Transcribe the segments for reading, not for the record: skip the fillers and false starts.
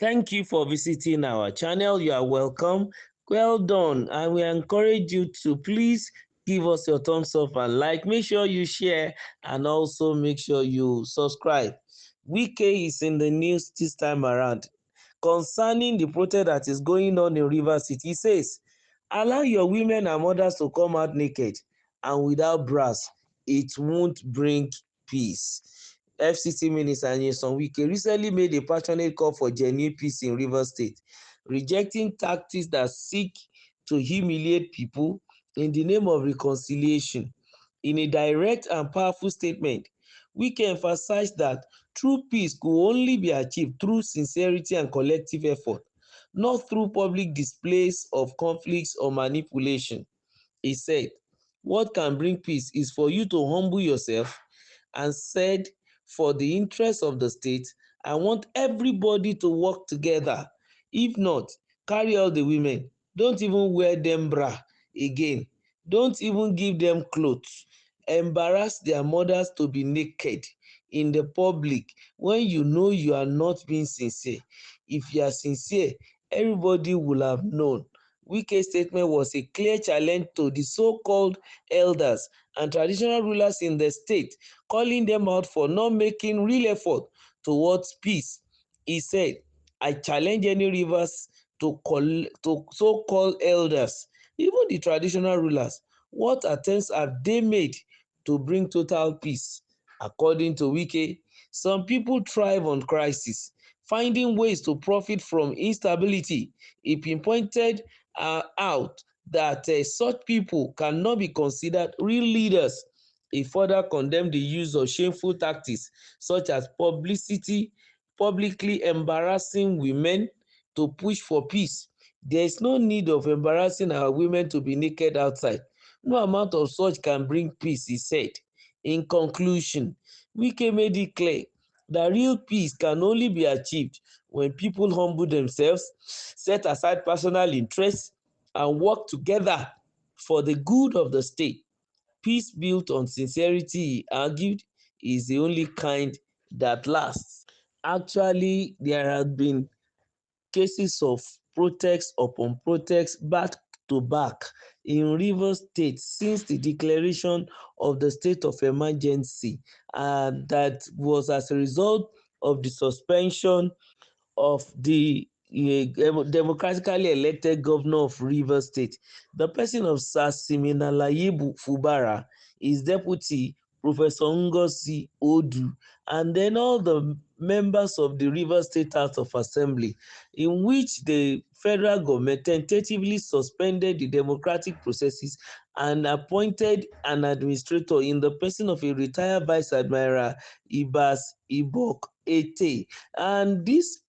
Thank you for visiting our channel. You are welcome. Well done. And we encourage you to please give us your thumbs up and like. Make sure you share and also make sure you subscribe. Wike is in the news this time around concerning the protest that is going on in Rivers City. He says, allow your women and mothers to come out naked and without bras. It won't bring peace. FCT Minister Nyesom Wike recently made a passionate call for genuine peace in Rivers State, rejecting tactics that seek to humiliate people in the name of reconciliation. In a direct and powerful statement, Wike emphasized that true peace could only be achieved through sincerity and collective effort, not through public displays of conflicts or manipulation. He said, what can bring peace is for you to humble yourself, and said, for the interest of the state, I want everybody to work together. If not, carry all the women. Don't even wear them bra again. Don't even give them clothes. Embarrass their mothers to be naked in the public when you know you are not being sincere. If you are sincere, everybody will have known. Wike's statement was a clear challenge to the so-called elders and traditional rulers in the state, calling them out for not making real effort towards peace. He said, I challenge any rivers to so-called elders, even the traditional rulers. What attempts have they made to bring total peace? According to Wike, some people thrive on crisis, finding ways to profit from instability. He pinpointed out that such people cannot be considered real leaders. He further condemned the use of shameful tactics such as publicly embarrassing women to push for peace. There is no need of embarrassing our women to be naked outside. No amount of such can bring peace, he said. In conclusion, Wike made it clear that real peace can only be achieved when people humble themselves, set aside personal interests, and work together for the good of the state. Peace built on sincerity, he argued, is the only kind that lasts. Actually, there have been cases of protest upon protest back to back in Rivers State since the declaration of the state of emergency, and that was as a result of the suspension of the democratically elected governor of Rivers State. The person of Sir Siminalayi Fubara, his deputy, Professor Ngozi Odu, and then all the members of the Rivers State House of Assembly, in which the federal government tentatively suspended the democratic processes and appointed an administrator in the person of a retired Vice Admiral Ibas Ibok Ete. And this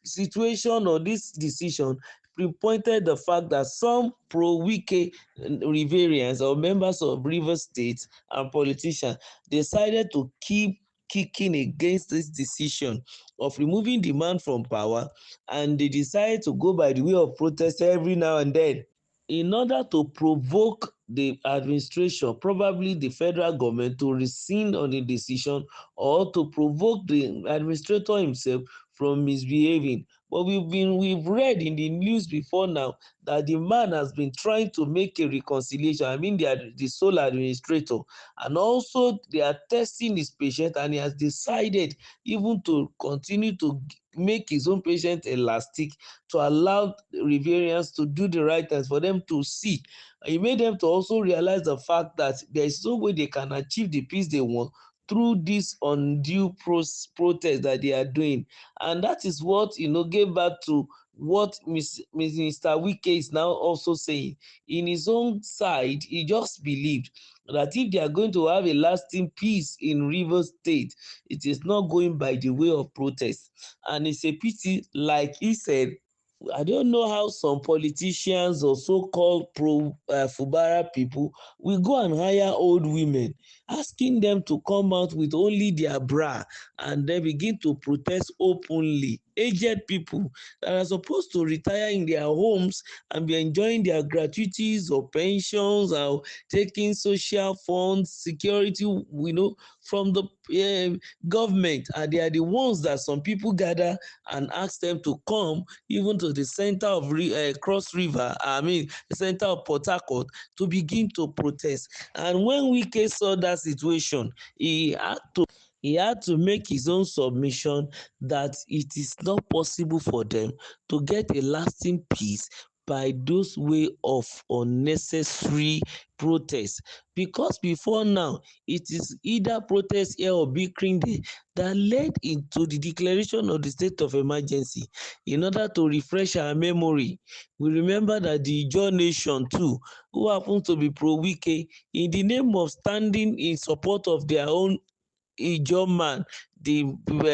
situation or this decision pinpointed the fact that some pro-Wike Riverians or members of Rivers State and politicians decided to keep kicking against this decision of removing the man from power, and they decided to go by the way of protest every now and then in order to provoke the administration, probably the federal government, to rescind on the decision, or to provoke the administrator himself from misbehaving. But we've read in the news before now that the man has been trying to make a reconciliation. I mean, the sole administrator, and also they are testing his patient, and he has decided even to continue to make his own patient elastic to allow Riverians to do the right things for them to see. He made them to also realize the fact that there is no way they can achieve the peace they want through this undue protest that they are doing. And that is what, gave back to what Mr. Wike is now also saying. In his own side, he just believed that if they are going to have a lasting peace in Rivers State, it is not going by the way of protest. And it's a pity, like he said, I don't know how some politicians or so-called pro-Fubara people will go and hire old women asking them to come out with only their bra and then begin to protest openly. Aged people that are supposed to retire in their homes and be enjoying their gratuities or pensions or taking social funds, security, from the government, and they are the ones that some people gather and ask them to come even to the center of Cross River, I mean the center of Port Harcourt, to begin to protest. And when Wike saw that situation, he had to make his own submission that it is not possible for them to get a lasting peace by those way of unnecessary protest, because before now it is either protest here or bickering there that led into the declaration of the state of emergency. In order to refresh our memory, we remember that the Ijaw nation too, who happens to be pro-Wike, in the name of standing in support of their own Ijaw man, the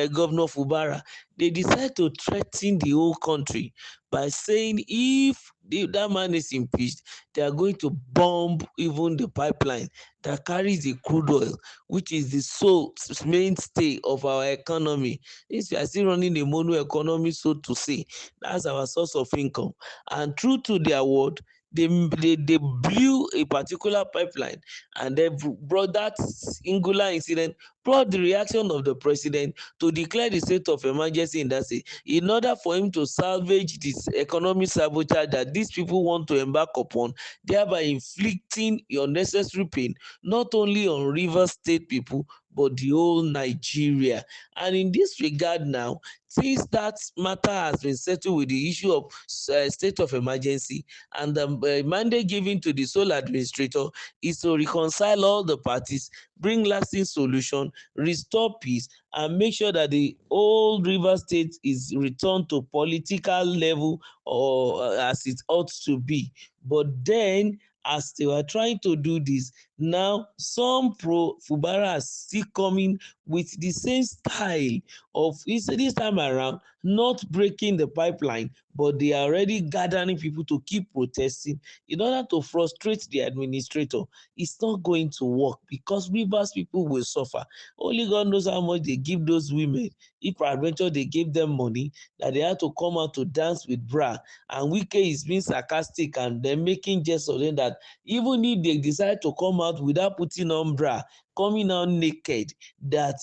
Governor Fubara, they decide to threaten the whole country by saying if that man is impeached, they are going to bomb even the pipeline that carries the crude oil, which is the sole mainstay of our economy. Since we are still running a mono economy, so to say, that's our source of income. And true to their word, they blew a particular pipeline, and they brought that singular incident, brought the reaction of the president to declare the state of emergency in that state, in order for him to salvage this economic sabotage that these people want to embark upon, thereby inflicting unnecessary pain not only on Rivers State people but the whole Nigeria. And in this regard now, since that matter has been settled with the issue of state of emergency, and the mandate given to the sole administrator is to reconcile all the parties, bring lasting solution, restore peace, and make sure that the old River State is returned to political level, or as it ought to be. But then, as they were trying to do this, now some pro Fubara are still coming with the same style of this time around, not breaking the pipeline, but they are already gathering people to keep protesting in order to frustrate the administrator. It's not going to work, because Rivers people will suffer. Only God knows how much they give those women, if peradventure they gave them money, that they had to come out to dance with bra. And Wike is being sarcastic and then making jest of them that even if they decide to come out without putting on bra, coming out naked, that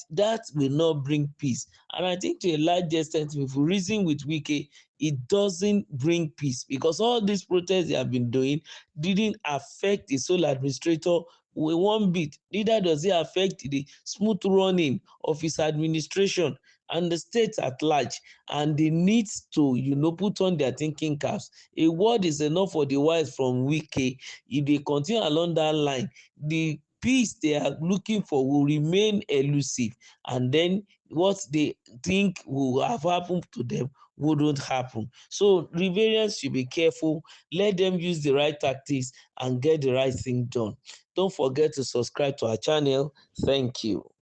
will not bring peace. And I think to a large extent, if we reason with Wike, it doesn't bring peace, because all these protests they have been doing didn't affect the sole administrator with one bit. Neither does it affect the smooth running of his administration and the state at large. And they need to put on their thinking caps. A word is enough for the wise from Wike. If they continue along that line, the peace they are looking for will remain elusive, and then what they think will have happened to them wouldn't happen. So Riverians should be careful. Let them use the right tactics and get the right thing done. Don't forget to subscribe to our channel. Thank you.